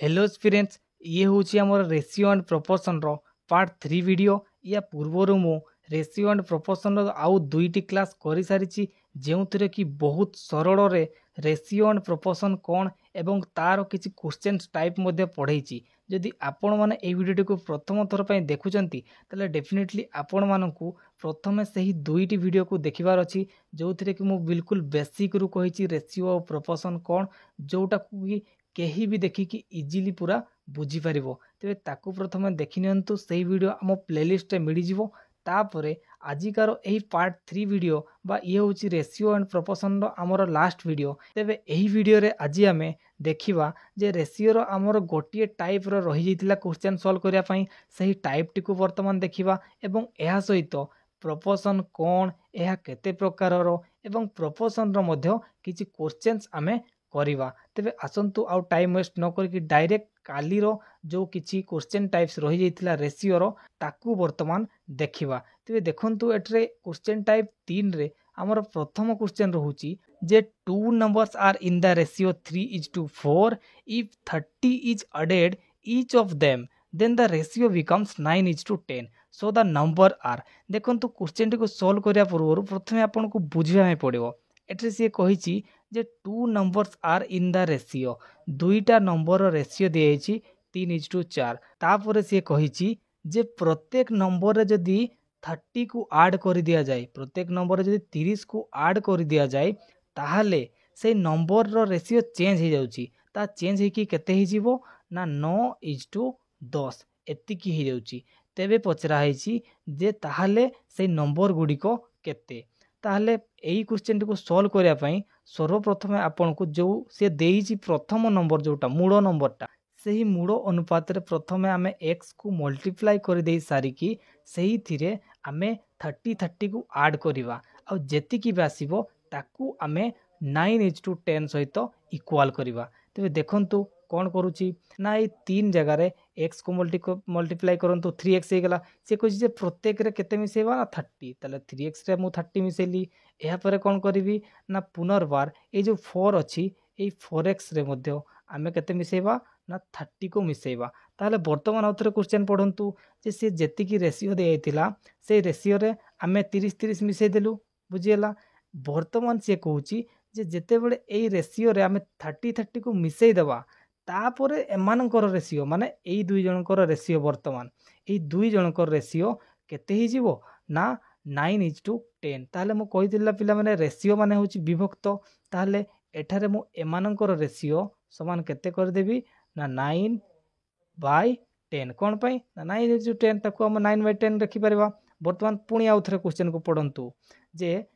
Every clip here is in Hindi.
हेलो स्टूडेंट्स, ये हूँ आमर रेशियो एंड प्रोपोर्शन रो पार्ट 3 वीडियो। या पूर्वर मु रेशियो एंड प्रोपोर्शन रो आउ दुईटी क्लास कर सारी जो कि बहुत सरल रे रेशियो एंड प्रोपोर्शन कौन एवं तार किसी क्वेश्चंस टाइप पढ़ाई। जदि आपण मैंने ये वीडियोटी को प्रथम थर पर देखुंत डेफिनेटली आपण मानू प्रथम से ही दुईटी वीडियो को देखिबार अच्छी जो कि मुझे बिल्कुल बेसिक रू कही रेशियो और प्रोपोर्शन कौन जोटा कि केही भी देखिकी इजिली पूरा बुझीपर तेरे ताकू प्रथम देखी नियंतु सही वीडियो आम प्लेलिस्ट मिल जाव। तापरे आजिकार यही पार्ट 3 वीडियो बा ये हूँ रेशियो एंड प्रोपोर्शन रो आमर लास्ट वीडियो। तेबे यही वीडियो रे आज आम देखा जे रेशियो रो आमर गोटे टाइप रो रही जाइतिला क्वेश्चन सॉल्व करिया पई सही टाइप टी को वर्तमान देखिबा एवं एहा सहित प्रोपोर्शन कौन एहा केते प्रकार रो एवं प्रोपोर्शन रो मध्य किछि क्वेश्चंस आमे करिवा। तेबे आसंतु आउ टाइम वेस्ट न करके डायरेक्ट काली रो जो किछि क्वेश्चन टाइप्स रही जाइतिला रेशियो रो ताकू वर्तमान देखिवा। तेबे देखंतु एटरे क्वेश्चन टाइप 3 रे हमर प्रथम क्वेश्चन रहुची जे two numbers are in the ratio 3:4 if 30 is added each of them then the ratio becomes 9:10 so the number are. देखंतु क्वेश्चन टी को सॉल्व करिया पूर्व प्रथमे आपन को बुझिया में पड़िबो। एटरे से कहिची जे two numbers are in the ratio दुईटा नंबर रेशियो दिए 3:4 तापर सी कही जे प्रत्येक नंबर रे जदि 30 को ऐड कर दिया जाए प्रत्येक नंबर रे जदि 30 को ऐड कर दिया जाए ताहले से नंबर रो रेशियो चेंज हो जाउची ता चेंज होकी केते ही जीवो ना 9:10 एतिकी हो जाउची। तेबे पचरा है जे ताहले से नंबर गुडी को केते ताहले यही क्वेश्चन टी को सॉल्व करिया पई सर्वप्रथम आपन को जो से देइची प्रथम नंबर जोटा मूल नंबरटा सही मूल अनुपात रे प्रथमे आमे x को मल्टीप्लाई कर दे सारी की सही थिरे आमे 30 को ऐड करिवा आ जेतिकी भी आसीबो ताकू आमे 9:10 सहित इक्वल करिवा। तेबे देखंतु कौन करुची ना ये 3 जगह रे x को मल्टीप्लाई करंतु 3x हे गला से कहि जे प्रत्येक रे केते मिसेबा ना 30 तले 3x रे मु 30 मिसेली एहा परे कौन करिवि ना पुनर्बार ए जो 4 अछि ए 4x रे मध्य आमे केते मिसेबा ना 30 को मिसेबा। ताहले वर्तमान आउथरे क्वेश्चन पढंतु जे से जेतिकी रेशियो दे आइतिला से रेशियो रे आमे 30 मिसे देलु बुझियला। वर्तमान से कहूची जे जेते बेले ए रेशियो रे आमे 30 को मिसेई देबा तापरे एमानकर रेशियो माने एई दुई जनकर रेशियो वर्तमान एई दुई जनकर रेशियो केते ही जीवो ना 9:10। ताहले मु कहितिला पिला माने रेशियो माने होची विभक्त ताहले एठारे मु एमानकर रेशियो समान केते कर देबी ना 9/10 कोन पई ना 9:10 ताको हम 9/10 रखि परबा। वर्तमान पुणी आउ थरे क्वेश्चन को पढंतु जे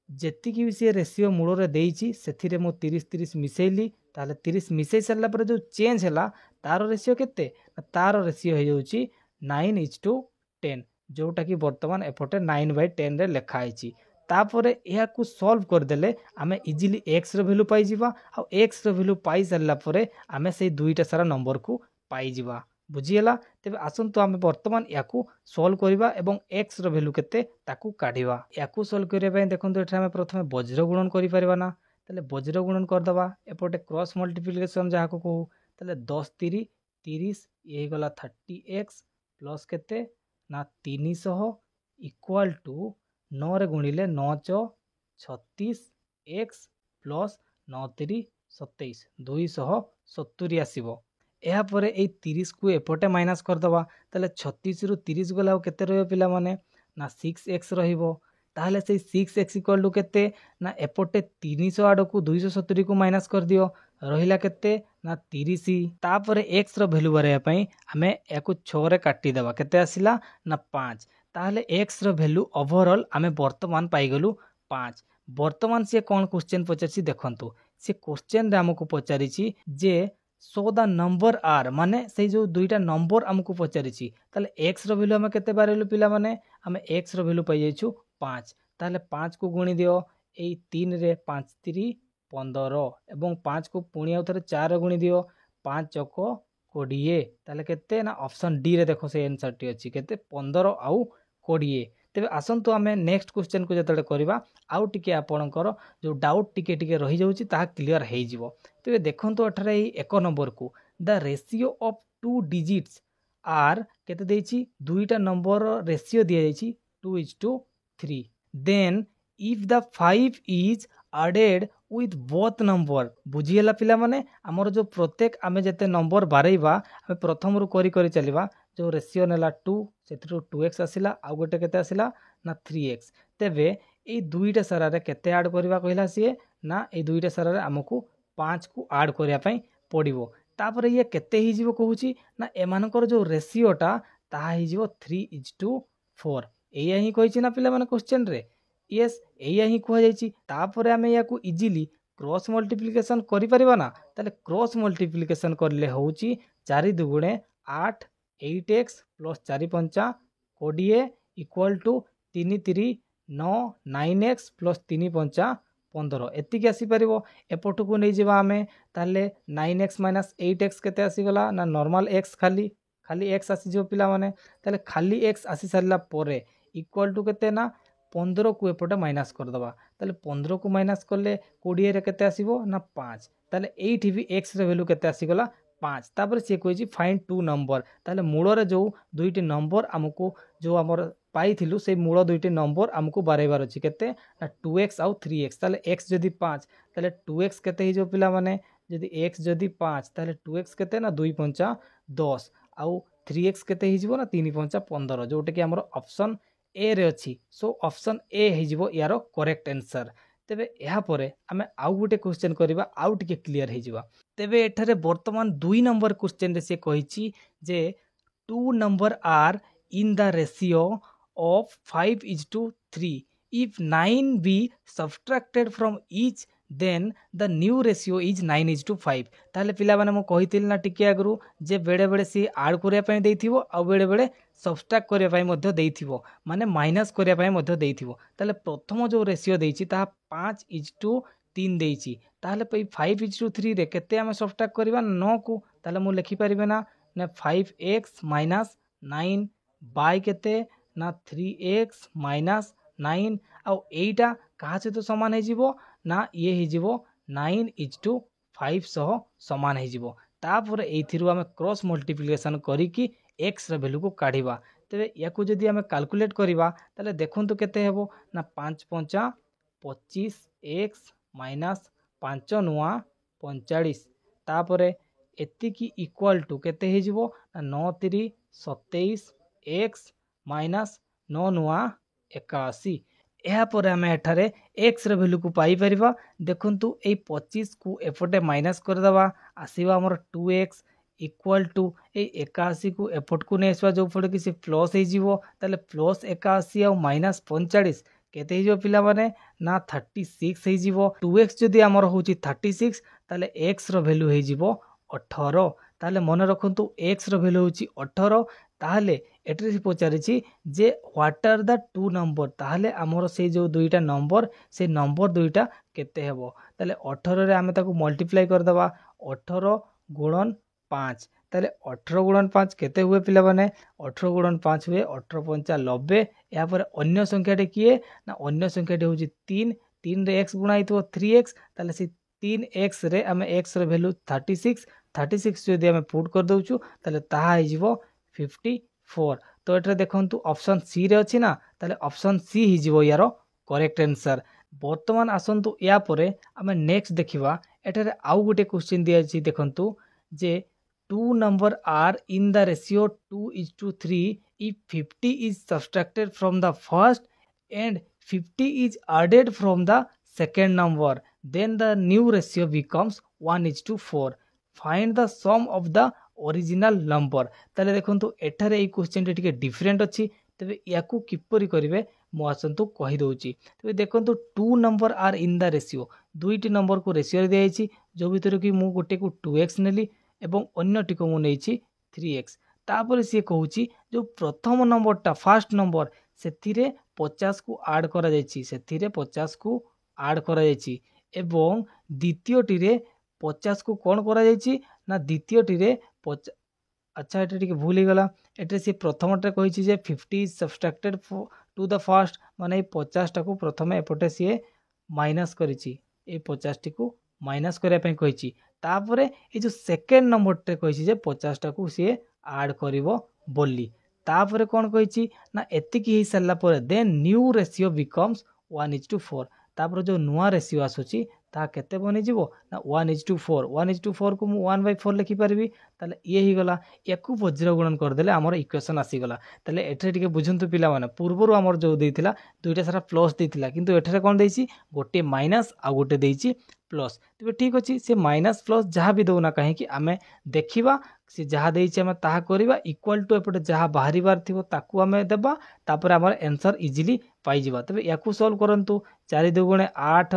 जेतिकी भी से रेशियो मूल रे देइची सेथिरे मु 30 मिसेली ताले 30 मिसई सारला पर जो चेंज हैला तार रेशियो केते तार रेशियो हो जाउची 9:10 जोटा कि वर्तमान एपटे 9/10 रे लिखा आइची। तापरे एहा को सॉल्व कर देले आमे इजीली x रो वैल्यू पाई जिबा आ x रो वैल्यू पाई सारला परे आमे से दुईटा सारा नंबर को पाई जिबा बुझियला। तेबे आसंतु आमे वर्तमान याकू सॉल्व करिबा एवं x रो वैल्यू केते ताकू काढिबा। याकू सॉल्व करिया पय देखंतु एठा आमे प्रथमे वज्र गुणन करि परिबा ना ताले वज्र गुणन कर दबा एपटे क्रॉस मल्टीप्लिकेशन जहा को कहू ताले 10 3 30 ये गला 30x प्लस केते ना 300 इक्वल टू 9 रे गुणिले 9 * 36 x प्लस 9 3 27 270 आसीबो। एहा परे ए 30 को एपटे माइनस कर दबा ताले 36 रु 30 गला केते रहयो पिला माने ना 6x रहिबो। ताहले से 6x इक्वल टू केते ना एपटे 300 आड़ को 270 को माइनस कर दियो रहिला केते ना 30। तापरे x रो वैल्यू बारे पई हमें याकू 6 रे काटी देबा केते आसिला ना 5। ताहले x रो वैल्यू ओवरऑल हमें वर्तमान पाई गलु 5। वर्तमान से कौन क्वेश्चन पचारछि देखंतु से क्वेश्चन रे हमको पचारिछि जे सो द नंबर आर माने से जो दुईटा नंबर हमको पचारिछि ताले x रो वैल्यू हमें केते बारेलु पिला माने हमें x रो वैल्यू पाई जाइछु 5। ताहले 5 को गुणी दियो एई 3 रे 5 3 15 एवं 5 को पुणी आउ थरे 4 गुणी दियो 5 चौको 20 ताहले केते ना ऑप्शन डी रे देखो से आंसर टी अछि केते 15 आउ 20। तेबे आसंतु आमे नेक्स्ट क्वेश्चन को जतले करबा आउ टिके आपणकर जो डाउट टिके टिके रही जाउची ता क्लियर हेइ जिवो। तेबे देखंतु अठरे एक नंबर को the ratio of two digits are केते देछि दुईटा नंबर रेशियो दिया जाइछि 2:3 then if the 5 is added with both number बुझीगला पिला माने आमर जो प्रत्येक आमे जते नंबर बारैबा आमे प्रथम रु करी करी चलिबा जो रेशियो नेला 2 सेथरु 2x आसिला आ गोटे केते आसिला ना 3x तेबे ए दुईटा सारा रे केते ऐड करबा कहला सिए ना ए दुईटा सारा रे हमकु 5 को ऐड करिया पई पड़िबो तापर ये केते ही जीवो कहूची ना एमानकर जो रेशियोटा ताहा ही जीवो 3:4 एया ही कहिछि ना पिला माने क्वेश्चन रे यस एया ही कह जाइछि तापर आमे याकू इजीली क्रॉस मल्टीप्लिकेशन करि परिबा ना ताले क्रॉस मल्टीप्लिकेशन करले होउची 4 दुगुणे 8 8x प्लस 4 पंचा 20 इक्वल टू 3 3 9 9x प्लस 3 पंचा 15 एतिक आसी परिबो एपटू को नै जेबा आमे ताले 9x माइनस 8x केते आसी गला ना नॉर्मल x खाली खाली x आसी जो पिला माने ताले खाली x आसी सारला परे इक्वल टू केते ना 15 को एपटे माइनस कर दबा ताले 15 को माइनस करले 20 रे केते आसीबो ना 5 ताले एठी भी x रे वैल्यू केते आसी गला 5 तापर से कहिछि फाइंड टू नंबर ताले मूल रे जो दुईटी नंबर हमको जो हमर पाइथिलु से मूल दुईटी नंबर हमको बारैबार अछि केते ना 2x आउ 3x ताले x जदी 5 ताले 2x केते ही जो पिला माने जदी x जदी 5 ताले 2x केते ना 2 पंचा 10 आउ 3x केते ही जीवो ना 3 पंचा 15 जोटे कि हमर ऑप्शन ए रे अछि सो ऑप्शन ए हे जीवो यारो करेक्ट आंसर तेबे यहाँ परे आमे आउ गोटे क्वेश्चन करिबा आउ टिके क्लियर हे जीवा तेबे एठारे वर्तमान 2 नंबर क्वेश्चन रे से कहिछि जे two number are in the ratio of 5:3 if 9 be subtracted from each then the new ratio is 9:5 ताले पिला माने मो कहितिल ना टिके आगरु जे बेडे बेडे सी ऐड करिया पय देथिबो आ बेडे बेडे सबट्रैक्ट करिया पय मध्ये देथिबो माने माइनस करिया पय मध्ये देथिबो ताले प्रथम जो रेशियो देछि ता 5:3 देछि ताले पय 5:3 रे केते हम सबट्रैक्ट करबा 9 को ताले मो लिखि परिबे ना 5x - 9 बाय केते ना 3x - 9 आ एटा कहा से तो समान है जीवो ना ये ही जीवो 9:5 सह समान है जीवो तापर एथिरु हमें क्रॉस मल्टीप्लिकेशन करी कि x रे वैल्यू को काढिबा तबे याकू जदी हमें कैलकुलेट करिबा ताले देखंतु केते हेबो ना 5 पंचा 25 x माइनस 5 नुआ 45 तापर एति की इक्वल टू केते हे जीवो ना 9 3 27 x माइनस 9 नुआ 81 ଏହା ପରେ ଆମେ ଏଠାରେ x ର ଭ୍ୟାଲୁ କୁ ପାଇ ପରିବା ଦେଖନ୍ତୁ ଏଇ 25 କୁ ଏପଟେ ମାଇନସ୍ କରିଦେବା ଆସିବା ଆମର 2x इक्वल टू ए 81 को एपट को नहीं आसवा जो पड़े कि से प्लस हो जीवो ताले प्लस 81 आ माइनस 45 केते ही जो पिला माने ना 36 हो जीवो 2x जदी हमर होची 36 ताले x रो वैल्यू हो जीवो 18 ताले मन रखंतु x रो वैल्यू होची 18 ताहले एट्रे पचारिछि जे what are the two number ताहले हमर से जो दुईटा नंबर से नंबर दुईटा केते हेबो ताले 18 रे हमें ताको मल्टीप्लाई कर दबा 18 गुणन 5 ताले 18 गुणन 5 केते हुए पिला माने 18 गुणन 5 हुए 18 पंचा 90 या पर अन्य संख्याटे किए ना अन्य संख्याटे होची 3 3 रे x गुणा हितो 3x ताले से 3x रे हमें x रे वैल्यू 36 जदी हमें पुट कर दउछु ताले ताहा हे जीवो 54 तो एटा देखंतु ऑप्शन सी रे अछि ना ताले ऑप्शन सी ही जीवो यारो करेक्ट आंसर वर्तमान आसंतु या परे हमें नेक्स्ट देखिबा एटारे आउ गोटे क्वेश्चन दिया अछि देखंतु जे two number are in the ratio 2:3 if 50 is subtracted from the first and 50 is added from the second number then the new ratio becomes 1:4 find the sum of the original number ताले देखंतु एठारे ए क्वेश्चन टे टिके डिफरेंट अछि तबे याकू किपरि करिवे मो आसंतु कहि दउची तबे देखंतु two number are in the ratio दुईटी नंबर को रेशियो दे आइछि जो भीतर कि मु गोटे को 2x नेली एवं अन्य टिको मु नेछि 3x तापर से कहूची जो प्रथम नंबरटा फर्स्ट नंबर सेथिरे 50 को ऐड करा जायछि सेथिरे 50 को ऐड करा जायछि एवं द्वितीयटी रे 50 को कोन करा जायछि ना द्वितीयटी रे अच्छा एटा टिके भूल गला एटे से प्रथमटा कहिछि जे 50 is subtracted to the first माने 50 टा को प्रथमे एपटे से माइनस करिछि ए 50 टी को माइनस करिया पय कहिछि तापरे ये जो सेकेंड नंबर टे कही जे 50 टा को सी आड करिवो बोली तापरे कौन कही ना एतिकी हो सारा पर देन न्यू रेशियो बिकम्स 1:4 तापर जो नुआ रेशियो आसूची ता केते बनी जीवो ना 1:4 1:4 को मु 1/4 लिखि पारबी ताले ये ही गला याकू वज्र गुणन कर देले हमर इक्वेशन आसी गला ताले एठरे टिके बुझंतु पिला माने पूर्वरु हमर जो देथिला दुईटा सारा प्लस देथिला किंतु एठरे कोन देछि गोटे माइनस आ गोटे देछि प्लस तबे ठीक अछि से माइनस प्लस जहाँ भी दउना कहीं कि आमे देखिबा से जहाँ देछि आमे ताहा करिबा इक्वल टू एपटे जहाँ बाहरिबार थिबो ताकू आमे देबा तापर हमर आंसर इजीली पाई जिबा तबे याकू सॉल्व करंतु 4 दुगुणे 8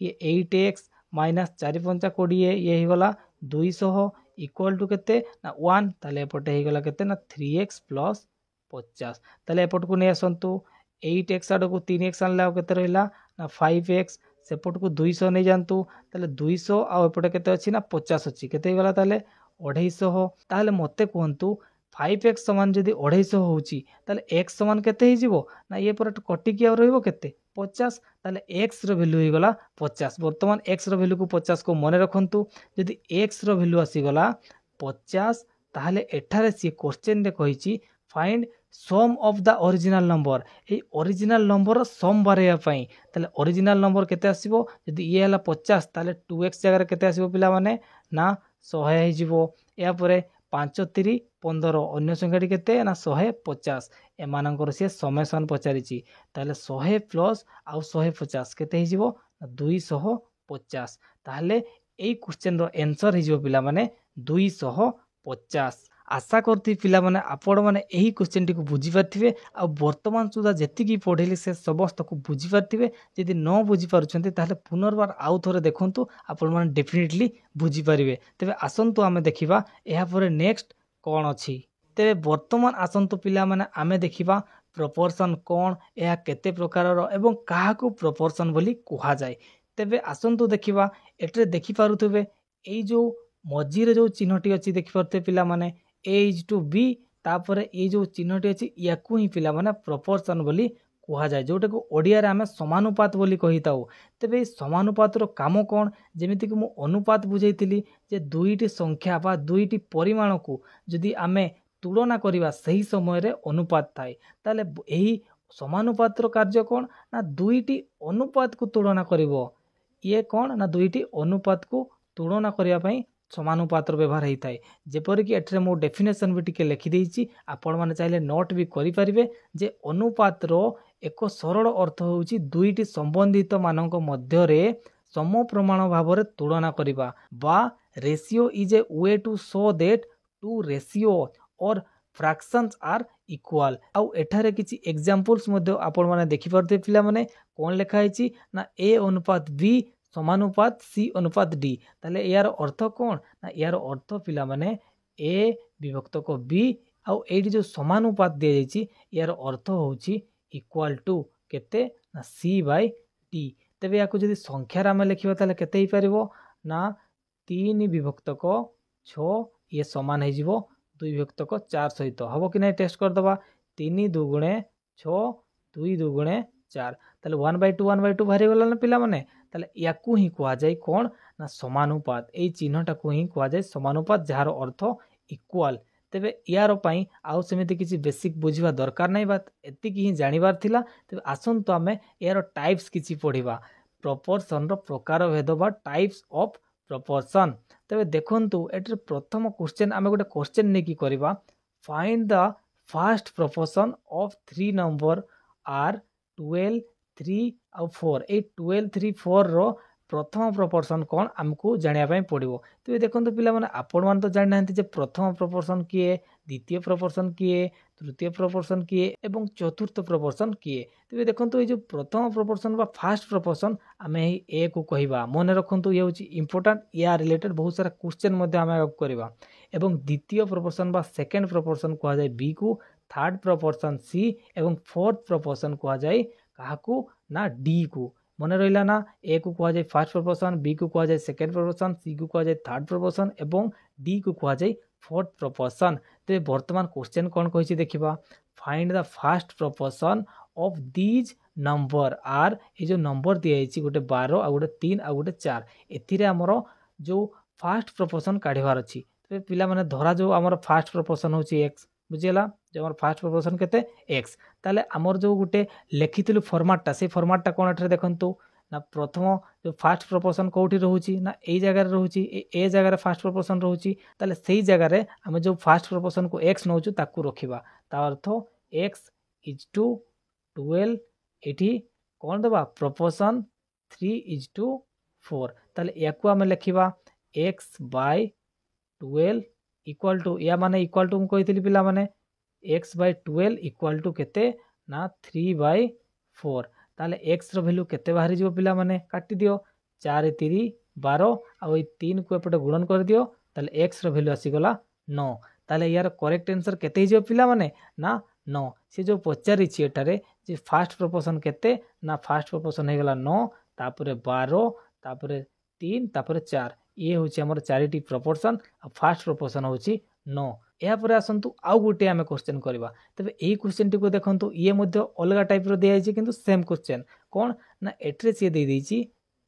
ये 8x माइनस 4 पंचा 20 ये हो गला 200 इक्वल टू केते ना 1 ताले एपटे हो गला केते ना 3x प्लस 50 ताले एपट को नै आसंतु 8x आड को 3x आनला केते रहिला ना 5x सेपट को 200 नहीं जानतु ताले 200 आ एपटे केते अछि ना 50 अछि केते गला ताले 250 ताले मते कहंतु 5x समान जदि 250 होउची ताले x समान केते ही जीवो ना ये पर कटि के रहइबो केते 50 ताले x रो वैल्यू ही गला 50 वर्तमान x रो वैल्यू को 50 को मने रखंतु जदि x रो वैल्यू आसी गला 50 ताले एठारे सी क्वेश्चन रे कहिची find sum of the original number ए ओरिजिनल नंबर सम बारेया पई ताले ओरिजिनल नंबर केते आसीबो जदि ये हला 50 ताले 2x जगह केते आसीबो पिला माने ना 100 हे जीवो या परे 5 3 15 अन्य संख्याटी केते ना 150 एमानंकर से समेसन पचारिची ताले 100 प्लस आ 150 केते ही जीवो 250 ताले एई क्वेश्चन रो आंसर ही जीवो पिला माने 250 आशा करती पिला माने आपण माने एही क्वेश्चन टी को बुझी पारथिबे आ वर्तमान सुधा जेतिकी पढेली से समस्त को बुझी पारथिबे यदि न बुझी पारुछंती ताले पुनर्बार आउ थोरे देखंतु आपण माने डेफिनेटली बुझी पारिबे तबे आसंतु आमे देखिबा एहा परे नेक्स्ट कोन अछि तबे वर्तमान आसंतु पिला माने आमे देखिबा प्रोपोर्शन कोन एहा केते प्रकार रो एवं काहा को प्रोपोर्शन बोली कुहा जाय तबे आसंतु देखिबा एटरे देखि पारुथबे एई जो मझीरे जो चिन्हटी अछि देखि पारते पिला माने A/B तापर ये जो चिन्हटी अछि याकू ही पिला माने प्रोपोर्शन बोली कुहा जाय जोटे को ओडिया रे हमें समानुपात बोली कहिताउ तबे समानुपात रो काम कोन जेमिति कि मु अनुपात बुझैतिली जे दुईटी संख्या बा दुईटी परिमाण को जदि आमे तुलना करिबा सही समय रे अनुपात थाए ताले एही समानुपात रो कार्य कोन ना दुईटी अनुपात को तुलना करिवो ये कोन ना दुईटी अनुपात को तुलना करिया पई समानुपात व्यवहार होता है जेपर कि एठरे मो डेफिनेशन भी टिके लिखि देछि आपण माने चाहिले नोट भी करि परिबे जे अनुपात रो एक सरल अर्थ होउछि दुईटी संबंधित मानक मध्य रे सम प्रमाण भाव रे तुलना करिबा बा ratio is a way to show that two ratio or fractions are equal आउ एठारे किछि एग्जांपल्स मध्य आपण माने देखि परते पिला माने कोन लेखा हिछि ना a अनुपात b समानुपात सी अनुपात डी ताले यार अर्थ कौन ना यार अर्थ पिला माने ए विभक्त को बी आउ एडी जो समानुपात दिया जाइछि यार अर्थ होउछि इक्वल टू केते ना सी बाय डी तबे याको जदि संख्या रे हम लिखिबा ताले केते ही परिबो ना 3 विभक्त को 6 ये समान हे जिवो 2 विभक्त को 4 सहित हबो कि नै टेस्ट कर दबा 3 दुगुणे 6 2 दुगुणे 4 ताले 1/2 बाहरी गला ना पिला माने ताले याकू ही कुआ जाय कोन ना समानुपात ए चिन्हटा को ही कुआ जाय समानुपात जार अर्थ इक्वल तबे यार पई आउ सेमिति किछि बेसिक बुझिबा दरकार नै बात एति कि ही जानिबार थिला तबे आसन तो हमें यार टाइप्स किछि पढिबा प्रोपोर्शन रो प्रकार भेद बा टाइप्स ऑफ प्रोपोर्शन तबे देखंतु एटर प्रथम क्वेश्चन आमे गोटे क्वेश्चन ने की करबा find the first proportion of 3 number are 12 3 और 4 ए 12 3 4 रो प्रथम प्रोपोर्शन कौन आमको जानिया पई पड़िबो तो देखंतु पिला माने आपण मान तो जानि नांती जे प्रथम प्रोपोर्शन किए द्वितीय प्रोपोर्शन किए तृतीय प्रोपोर्शन किए एवं चतुर्थ प्रोपोर्शन किए तो देखंतु ए जो प्रथम प्रोपोर्शन बा फर्स्ट प्रोपोर्शन आमे ए को कहिबा मने रखंतु ये होची इंपोर्टेंट या रिलेटेड बहुत सारा क्वेश्चन मध्ये आमे करबा एवं द्वितीय प्रोपोर्शन बा सेकंड प्रोपोर्शन कहा जाय बी को थर्ड प्रोपोर्शन सी एवं फोर्थ प्रोपोर्शन कहा जाय काहाकू ना डी को मन रहा ना ए को कह जाए फर्स्ट प्रोपोर्शन बी को कह जाए सेकेंड प्रोपोर्शन सी को कह जाए थर्ड प्रोपोर्शन एवं डी को कह जाए फोर्थ प्रोपोर्शन तो वर्तमान क्वेश्चन कौन कही देखा find the first proportion of these number are ये जो नंबर दिखाई गोटे 12 आ गोटे 3 आ गोटे 4 एथिरे हमर जो फास्ट प्रोपोर्शन काढ़ार अच्छी तेज पिला माने धरा जो आमर फास्ट प्रोपोर्शन हूँ एक्स बुझीगला जो आम फास्ट प्रोपोर्शन केते एक्स ताले आमर जो गोटे लेखिलु फर्माटा से फर्माटा कौन एठे देखंतु ना प्रथम जो फास्ट प्रोपोर्शन कौटी रोची ना यही जगार रोची ए जगार फास्ट प्रोपोर्शन रोची ताले सेही जगार आम जो फास्ट प्रोपोर्शन को एक्स नौचु ताकू रखिबा ता अर्थ एक्स इज टू 12 एठी कौन दबा प्रोपोर्शन 3:4 ताले याकू आम लिखिबा एक्स बाय 12 इक्वल टू या माने इक्वल टू कही पिला माने एक्स बाय 12 इक्वल टू केते ना 3/4 ताले एक्स रो वैल्यू केते बाहरी जो पिला माने काटी दियो 4 3 12 आ 3 को एपटे गुणन कर दियो ताले एक्स रो वैल्यू आसी गला 9 ताले यार करेक्ट आंसर केते ही जो पिला माने ना 9 से जो पचारि छि एटारे जे फास्ट प्रोपोर्शन केते ना फास्ट प्रोपोर्शन हे गला 9 तापरे 12 तापरे 3 तापरे 4 ये होची हमर चारिटी प्रोपोर्शन आ फास्ट प्रोपोर्शन होची 9 या पर आसंतु आउ गोटे आमे क्वेश्चन करबा तबे एही क्वेश्चन टी को देखंतु ये मध्ये अलगा टाइप रो दिया छै किंतु सेम क्वेश्चन कोन ना एट्रे से दे दै छी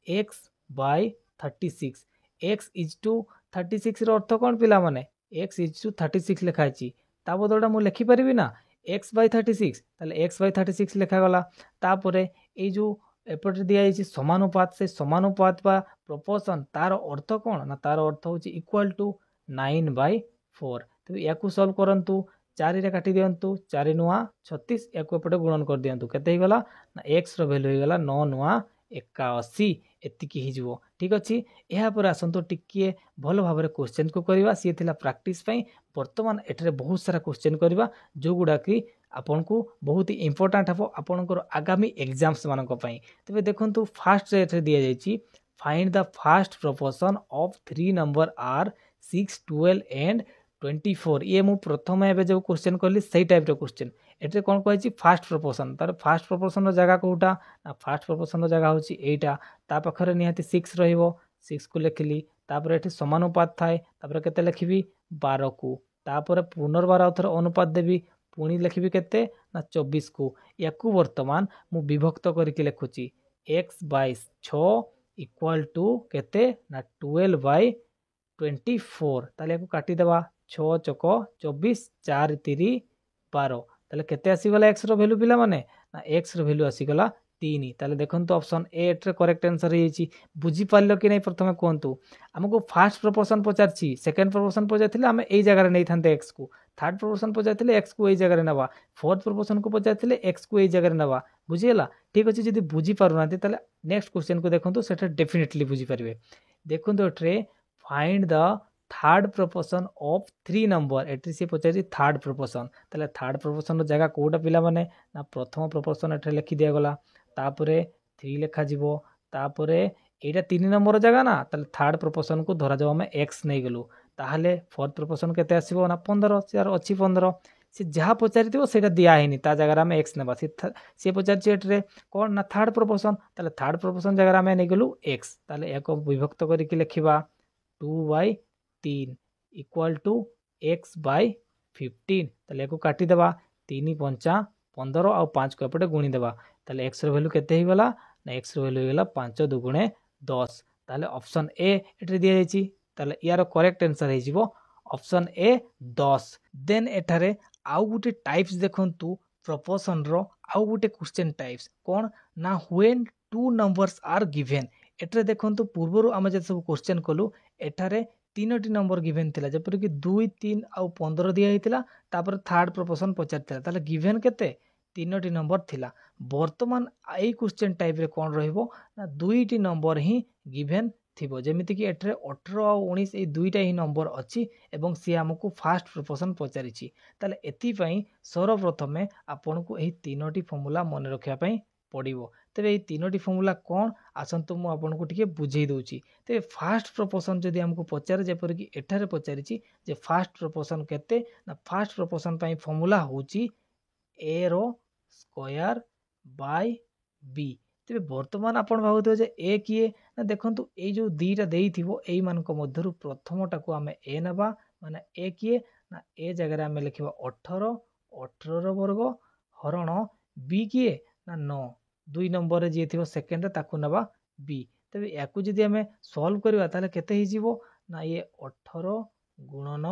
x by 36 x is to 36 रो अर्थ कोन पिला माने x इज टू 36 लिखा छी ता बदलटा मु लिखि परिबि ना x by 36 ताले x by 36 लिखा गला तापरे ए जो एपटे दिया जाइए समानुपात से समानुपात बा प्रोपोर्शन तार अर्थ कौन ना तार अर्थ हूँ इक्वल टू 9/4 तेज या सल्व करंतु 4 रे काटी दियंतु 4 नुआ 36 या एपटे गुणन कर दियंतु केते गला ना x रो वैल्यू हो गला 9 नुआ 81 एतिकी ही जीवो ठीक अछि एहा पर आसंतु टिकिए भलो भाबरे क्वेश्चन को करबा सी थिला प्रैक्टिस पई वर्तमान एठरे बहुत सारा क्वेश्चन करबा जो गुडा की आपन को बहुत ही इंपोर्टेंट हबो आपनकर आगामी एग्जाम्स मानक पई तबे देखंतु फास्ट रे एठरे दिया जायछि find the first proportion of 3 number are 6 12 and 24 ये मु प्रथम एबे जो क्वेश्चन करली सही टाइप रो क्वेश्चन एटे कोन कहै फास्ट प्रोपोर्शन तार फास्ट प्रोपोर्शन रो जगह कोटा ना फास्ट प्रोपोर्शन रो जगह होची एटा ता पखरे निहाती 6 रहिबो 6 को लिखली तापर एठी समानुपात थाए तापर केते लिखिबी 12 को तापर पुनर्बार आउथर अनुपात देबी पुणी लिखिबी केते ना 24 को याकू वर्तमान मु विभक्त करके लिखुची x by 6 इक्वल टू केते ना 12/24 ताले याकू काटी देबा 6 चक 24 4 3 12 ताले केते आसी गला x रो वैल्यू पिला माने ना x रो वैल्यू आसी गला 3 ताले देखंतु ऑप्शन ए एट्रे करेक्ट आंसर हेची बुझी पारलो कि नै प्रथमे कोंतु हमको फास्ट प्रोपोर्शन पचारछि सेकंड प्रोपोर्शन पचारथिले हम एई जगह रे नै थानते x को थर्ड प्रोपोर्शन पचारथिले x को एई जगह रे नबा फोर्थ प्रोपोर्शन को पचारथिले x को एई जगह रे नबा बुझियला ठीक अछि जदी बुझी पारुनाते ताले नेक्स्ट क्वेश्चन को देखंतु सेटा डेफिनेटली बुझी परिबे देखंतु एट्रे find the third proportion of 3 number एट्री से पचारि थर्ड प्रोपोर्शन ताले थर्ड प्रोपोर्शन रो जगह कोडा पिला माने ना प्रथम प्रोपोर्शन एट्रे लिखि दिया गला तापरे 3 लेखा जीवो तापरे एटा 3 नंबर जगह ना ताले थर्ड प्रोपोर्शन को धरा जाव हम x नै गेलु ताहले फोर्थ प्रोपोर्शन केते आसीबो ना 15 से अछि 15 से जहा पचारि दिबो सेटा दिया हेनी ता जगह हम x नेबा से पचारि एट्रे कोन ना थर्ड प्रोपोर्शन ताले थर्ड प्रोपोर्शन जगह हम नै गेलु x ताले एको विभक्त करिके लिखिबा 2/3 इक्वल टू x by 15 ताले एको काटी देबा 3 5 15 आ 5 को एपटे गुणी देबा ताले x रो वैल्यू केते ही गला ना x रो वैल्यू गेला 5 2 10 ताले ऑप्शन ए एटे दिया जायछि ताले यार करेक्ट आंसर हे जिवो ऑप्शन ए 10 देन एठारे आउ गुटे टाइप्स देखंतु प्रोपोर्शन रो आउ गुटे क्वेश्चन टाइप्स कोन ना when two numbers are given एटरे देखंतु पूर्वरु हम जे सब क्वेश्चन कलु एठारे तीनोटी नंबर गिवन थिला जेपर कि 2 3 आ 15 दिया हितला तापर थर्ड प्रोपोर्शन पचारथिला ताले गिवन केते तीनोटी नंबर थिला वर्तमान एई क्वेश्चन टाइप रे कोन रहिबो ना दुईटी नंबर ही गिवन थिबो जेमिति कि एठरे 18 आ 19 ए दुईटा ही नंबर अछि एवं से हमकु फास्ट प्रोपोर्शन पचारिछि ताले एथि पई सर्वप्रथमे आपनको एही तीनोटी फॉर्मूला मन रखिया पई पड़िबो तेरे तीनोटी फॉर्मूला कौन आसंतु मु आपनको टिके बुझेई दउची तेरे फास्ट प्रोपोर्शन जदी हमको पचारे जेपर कि एठारे पचारिछि जे फास्ट प्रोपोर्शन केते ना फास्ट प्रोपोर्शन पई फॉर्मूला होची a रो स्क्वायर बाय b तेरे वर्तमान आपण भाबुतो जे a किए ना देखंतु ए जो दीटा देइथिबो एई मानको मध्यरु प्रथमटा को हमें a नबा माने a किए ना a जगह रे हमें लिखिबा 18 18 रो वर्ग हरण b किए ना 9 2 नंबर रे जे थिबो सेकंड रे ताकू नबा b तबे याकू जदी हमें सॉल्व करबा ताले केते हि जीवो ना ये 18 गुणन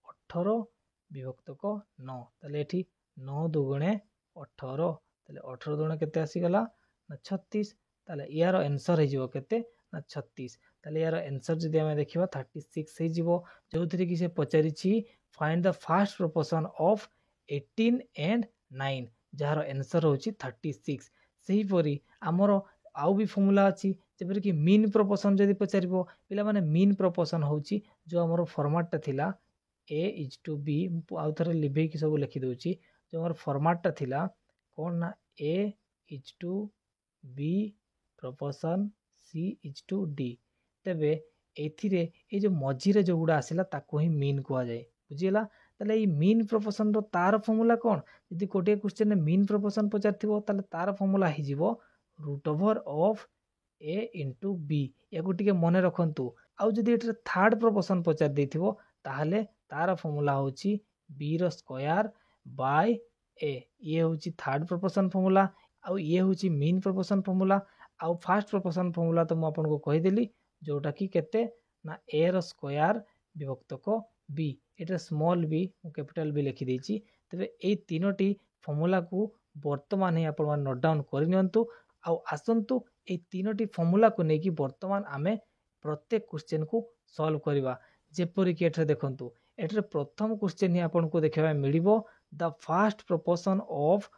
18 विभक्तक 9 ताले एठी 9 दुगुणे 18 ताले 18 दुगुणे केते आसीगला ना 36 ताले यार आंसर हे जिवो केते ना 36 ताले यार आंसर जदि हमें देखिबा 36 हे जिवो जोथिरे कि से पचारिछि find the first proportion of 18 and 9 जार आंसर होछि 36 सही परी हमरो आउ भी फॉर्मूला अछि जेपर कि मीन प्रोपोर्शन जदि पचारिबो पिला माने मीन प्रोपोर्शन होछि जो हमरो फॉर्मेट ता थिला a is to b आउ थरे लिभे कि सब लिखि दोछि जो हमर फॉर्मेट ता थिला कोन ना a is to b proportion c is to d तबे एथिरे ए जो मझिरे जो गुडा आसिला ताको ही मीन कुआ जाय बुझिला ताले ई मीन प्रोपोर्शन रो तार फॉर्मूला कोन यदि कोटे क्वेश्चन में मीन प्रोपोर्शन पचारथिबो ताले तार फॉर्मूला हि जिवो root over of a into b याको टिके मने रखंतु आउ जदि एठरे थर्ड प्रोपोर्शन पचार देथिबो ताहले तार फॉर्मूला होछि b रो स्क्वायर बाय a ये होछि थर्ड प्रोपोर्शन फॉर्मूला आउ ये होछि मीन प्रोपोर्शन फॉर्मूला आउ फर्स्ट प्रोपोर्शन फॉर्मूला तो म आपन को कहि देली जोटा कि केते ना a रो स्क्वायर विभक्तक b एटा स्मॉल b मु कैपिटल b लिखि देछि तबे ए तीनोटी फॉर्मूला को वर्तमान ही आपन मान नोट डाउन करि नियंतु आउ आसंतु ए तीनोटी फॉर्मूला को नेकी वर्तमान आमे प्रत्येक क्वेश्चन को सॉल्व करबा जेपरि कि एठरे देखंतु एठरे प्रथम क्वेश्चन ही आपन को देखबा मिलिबो the first proportion of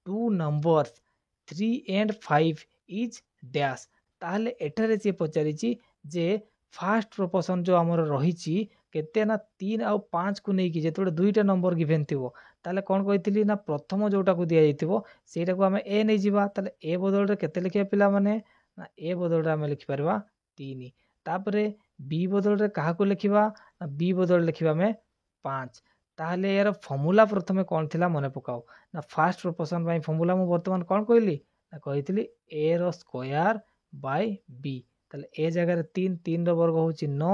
two numbers 3 and 5 is dash ताहले एठरे से पचारिछि जे फर्स्ट प्रोपोर्शन जो हमर रहिछि केते ना 3 आ 5 को नेकी जेतोडे दुईटा नंबर गिवन थिबो ताले कोन कहितली ना प्रथम जोटा को दिया जैतिबो सेटा को हमें ए नै जिबा ताले ए बदल रे केते लिखिया पिला माने ना ए बदल रे हमें लिखि परबा 3 तापरे बी बदल रे कहा को लिखिबा ना बी बदल लिखिबा में 5 ताहले यार फॉर्मूला प्रथमे कोन थिला मने पकाओ ना फर्स्ट प्रोपोर्शन बाय फॉर्मूला मु वर्तमान कोन कहली ना कहितली ए रो स्क्वायर बाय बी ताले ए जगह रे 3 3 रो वर्ग होछि 9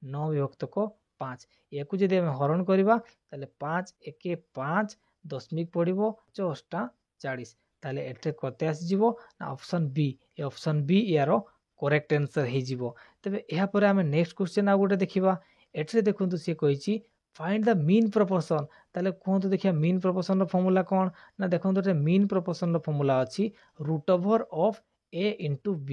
9 विभक्तक 5 याकू जदि हम हरण करबा ताले 5 1 5 दशमिक पड़िबो 4 40 ताले एटे कते आसी जिवो ना ऑप्शन बी ए ऑप्शन बी यारो करेक्ट आंसर हे जिवो तबे एहा परे हम नेक्स्ट क्वेश्चन आ गोटे देखिबा एठरे देखंतु से कहिछि फाइंड द मीन प्रोपोर्शन ताले कोहंतु देखिया मीन प्रोपोर्शन रो फार्मूला कोन ना देखंतु रे मीन प्रोपोर्शन रो फार्मूला अछि root over of a into b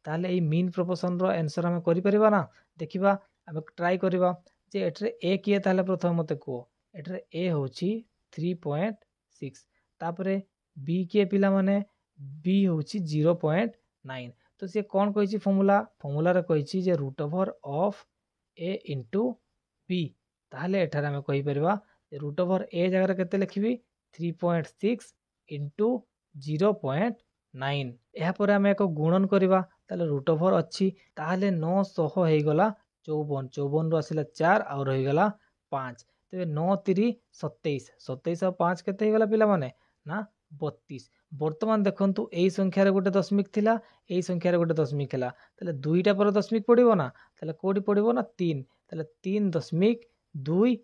ताले ए मीन प्रोपोर्शन रो आंसर हम करि परिबा ना देखिबा हम ट्राई करबा जे एठरे a किए ताले प्रथम मते को एठरे a होछि 3.6 तापरे b के पिला माने b होछि 0.9 तो से कोन कहिछि फार्मूला रे कहिछि जे root over of a into b ताहले एठारे हम कहि परबा जे रूट ओवर a जगह रे केते लिखिबी 3.6 into 0.9 एहा पर हम एक गुणन करबा ताले रूट ओवर अछि ताहले 900 हे गला 54 54 रो आसिला 4 आ रहि गला 5 तबे 9 3 27 27 और 5 केते हे गला पिला माने ना 32 वर्तमान देखंतु एई संख्या रे गोटे दशमिक थिला एई संख्या रे गोटे दशमिक थिला ताले दुईटा पर दशमिक पड़िबो ना ताले कोडी पड़िबो ना 3 ताले 3.24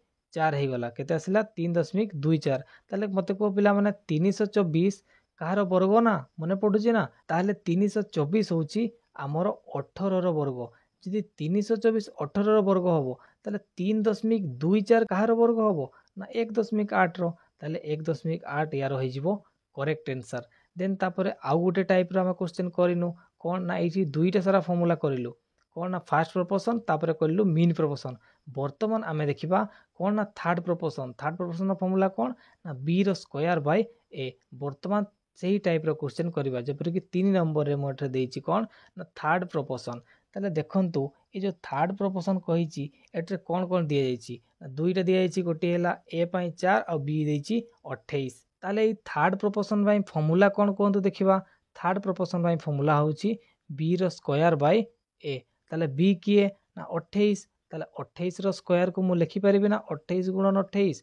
हे गला केते आसिला 3.24 ताले मते को पिला माने 324 कहार वर्ग ना मने पडुची ना ताहले 324 होची हमर 18 रो वर्ग जदि 324 18 रो वर्ग हबो ताहले 3.24 कहार वर्ग हबो ना 1.8 रो ताहले 1.8 यार होई जिवो करेक्ट आंसर देन तापरे आउ गोटे टाइप रो हम क्वेश्चन करिनु कोन ना एठी दुईटा सारा फार्मूला करिलु कोन ना फर्स्ट प्रोपोर्शन तापरे करिलु मीन प्रोपोर्शन वर्तमान आमे देखिबा कोन ना थर्ड प्रोपोर्शन रो फार्मूला कोन ना b रो स्क्वायर बाय a वर्तमान सही टाइप रो क्वेश्चन करबा जेपर कि 3 नंबर रे मोठे देछि कोन ना थर्ड प्रोपोर्शन ताले देखंतु ए जो थर्ड प्रोपोर्शन कहिछि एटे कोन कोन दिया जाइछि दुईटा दिया जाइछि गोटे हला a पई 4 और b देछि 28 ताले ए थर्ड प्रोपोर्शन बाय फार्मूला कोन कोंतु देखिबा थर्ड प्रोपोर्शन बाय फार्मूला होछि b रो स्क्वायर बाय a ताले b किए ना 28 ताले 28 रो स्क्वायर को मु लिखि परिबे ना 28 गुणन 28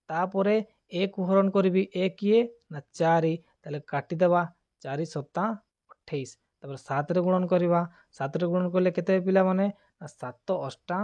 तापरे a को हरण करबी a किए ना 4 ताले काटी देबा 4 7 28 तापर 7 रे गुणन करबा 7 रे गुणन करले केते पिला माने 7 8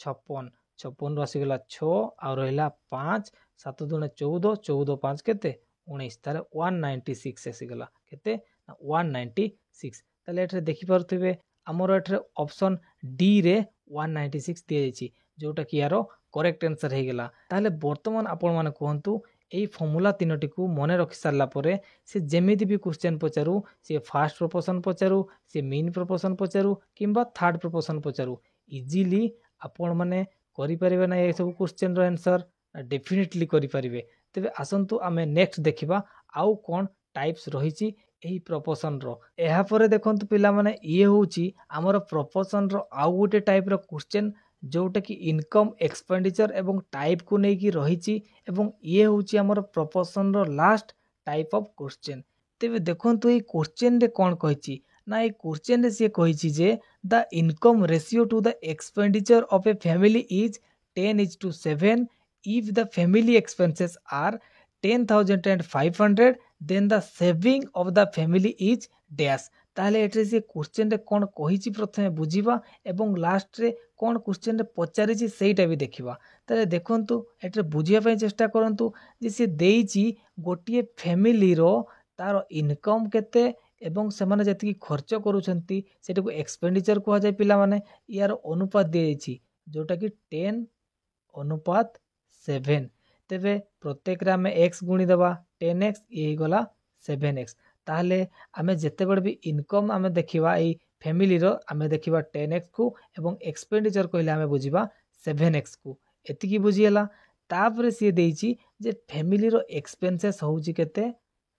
56 56 रो आसी गेला 6 आ रहला 5 7 दुने 14 14 5 केते 19 ताले 196 आसी गेला केते 196 ताले एठरे देखि परथिबे हमर एठरे ऑप्शन डी रे 196 दिया जोटा कि यार करेक्ट आंसर हो गला। ताहले वर्तमान आपण माने कहंतु एई फॉर्मूला तीनोटी को मन रखि सारला परे से जेमिति भी क्वेश्चन पचारू से फास्ट प्रोपोर्शन पचारू से मीन प्रोपोर्शन पचारू किंबा थर्ड प्रोपोर्शन पचारू इजीली आपण माने करि परिबे ना ए सब क्वेश्चन रो आंसर डेफिनेटली करि परिबे। तबे आसंतु आमे नेक्स्ट देखिबा आउ कोन टाइप्स रहिछि एही प्रोपोर्शन रो। एहा परे देखंतु पिला माने ये होउछि हमर प्रोपोर्शन रो आउ गोटे टाइप रो क्वेश्चन जोटा कि इनकम एक्सपेंडिचर एवं टाइप को लेकिन रही एवं ये हूँ आमर प्रोपोर्शन रो लास्ट टाइप ऑफ क्वेश्चन। तेबे देखंतु ये क्वेश्चन रे कौन कहिछि ना ये क्वेश्चन रे से कहिछि जे the income ratio to the expenditure of a family is 10:7 if the family expenses are 10,500 then the saving of the family is dash। ताहले एटे से क्वेश्चन रे कोन कहिछि प्रथमे बुझिबा एवं लास्ट रे कोन क्वेश्चन रे पचारिछि सेटा भी देखिबा। ताले देखंतु एटे बुझिया पय चेष्टा करंतु जे से देइछि गोटिए फैमिली रो तार इनकम केते एवं सेमाने जति खर्च करूछंती सेटा को एक्सपेंडिचर को जाय पिला माने यार अनुपात देइछि जोटा कि 10:7। तेबे प्रत्येक रे हमें x गुणी देबा 10x ये गला 7x। ताहले आमे जेतेबेले भी इनकम आमे देखिबा एई फैमिली रो आमे देखिबा 10x को एवं एक्सपेंडिचर कहले आमे बुझिबा 7x को एतिकी बुझियला। तापरे से देइछि जे फैमिली रो एक्सपेंसेस होउछि केते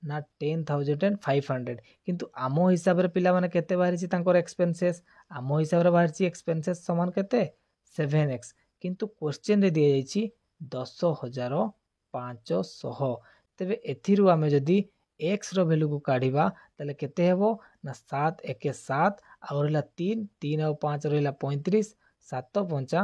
ना 10,500 किंतु आमो हिसाब रे पिला माने केते बाहरिछि तांकर एक्सपेंसेस आमो हिसाब रे बाहरिछि एक्सपेंसेस समान केते 7x किंतु क्वेश्चन रे दिया जाइछि 10,500। तेबे एथिरु आमे जदी x रो वैल्यू को काढिबा तले केते हेबो ना 7 1 7 और रहला 3 3 और 5 रहला 35 7 5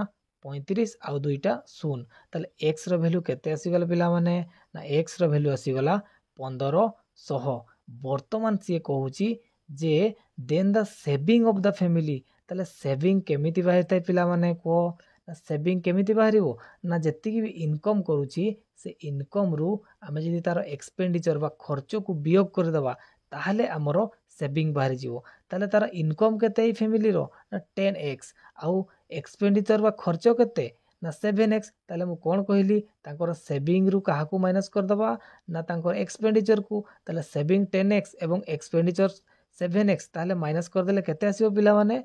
35 और दुईटा 0 तले x रो वैल्यू केते आसी गला पिला माने ना x रो वैल्यू आसी गला 1500। वर्तमान से कहूची जे then the saving of the family तले सेविंग केमिति बाहरताय पिला माने को सेविंग केमिति बाहरिबो ना जत्ती भी इनकम करूची से इनकम रु आमे जदि तार एक्सपेंडिचर बा खर्च को वियोग कर देबा ताहले हमरो सेविंग बाहरी जीवो। ताहले तार इनकम केते ई फैमिली रो ना 10x आउ एक्सपेंडिचर बा खर्च केते ना 7x। ताहले मु कोन कहली तांकर सेविंग रु काहा को माइनस कर देबा ना तांकर एक्सपेंडिचर को। ताहले सेविंग 10x एवं एक्सपेंडिचर 7x ताहले माइनस कर देले केते आसीबो पिला माने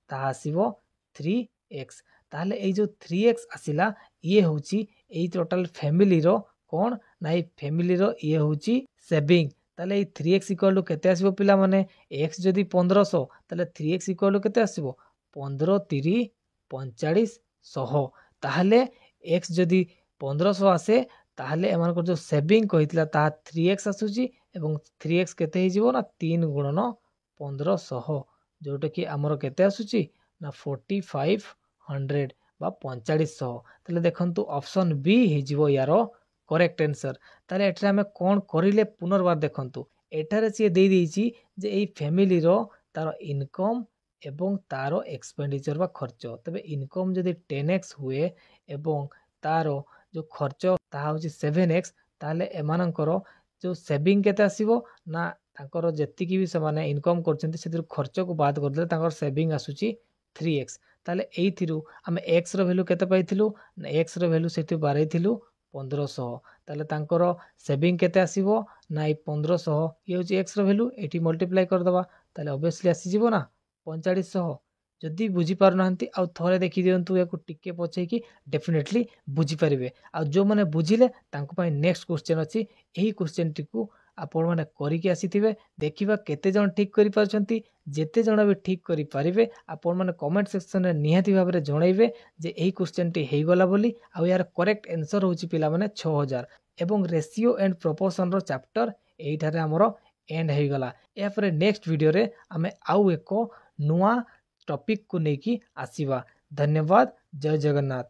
ता आसीबो 3x। ताहले ए जो 3x आसिला ये होची ए टोटल फैमिली रो कोन ना ए फैमिली रो ये होची सेविंग। ताहले ए 3x इक्वल टू केते आसीबो पिला माने x जदी 1500 ताहले 3x इक्वल टू केते आसीबो 15 3 4500। ताहले x जदी 1500 आसे ताहले एमान को जो सेविंग कहितला ता 3x आसुची एवं 3x केते हे जीवो ना 3 गुणन 1500 जोटा कि हमरो केते आसुची ना 4500 बा 4500। ताले देखंतु ऑप्शन बी हे जीवो यारो करेक्ट आंसर। ताले एठरे हमें कोन करिले पुनर्बार देखंतु एठारे से दे देइची जे एई फैमिली रो तार इनकम एवं तारो एक्सपेंडिचर बा खर्च। तबे इनकम जदी 10x हुए एवं तारो जो खर्च ता होची 7x ताले एमानकर जो सेविंग केते आसीबो ना तांकर जेतिकी भी समाने इनकम करचंती सेतिर खर्च को बाद कर देले तांकर सेविंग आसुची 3x। ताले एइथिरु हमें x रो वैल्यू केते पाइथिलु ना x रो वैल्यू सेति बारैथिलु 1500। ताले तांकर सेविंग केते आसीबो ना 1500 ये होची x रो वैल्यू एठी मल्टीप्लाई कर दबा ताले ऑब्वियसली आसी जीवो ना 4500। जदि बुझी पार नांती आ थोरे देखि दियंतु याको टिके पछे कि डेफिनेटली बुझी परिबे। आ जो माने बुझिले तांको पय नेक्स्ट क्वेश्चन अछि एही क्वेश्चन टिकु आपण माने करि के आसीथिबे देखिबा केते जण ठीक करि पारछंती। जेते जण भी ठीक करि परिबे आपण माने कमेंट सेक्शन रे निहाती भाबरे जणाइबे जे एही क्वेश्चन टी हेइ गला बोली आ यार करेक्ट आंसर होची पिला माने 6000 एवं रेशियो एंड प्रोपोर्शन रो चैप्टर एइठारे हमरो एंड हेइ गला। या परे नेक्स्ट वीडियो रे हमें आउ एको नुआ टॉपिक को नेकी आसीबा। धन्यवाद। जय जगन्नाथ।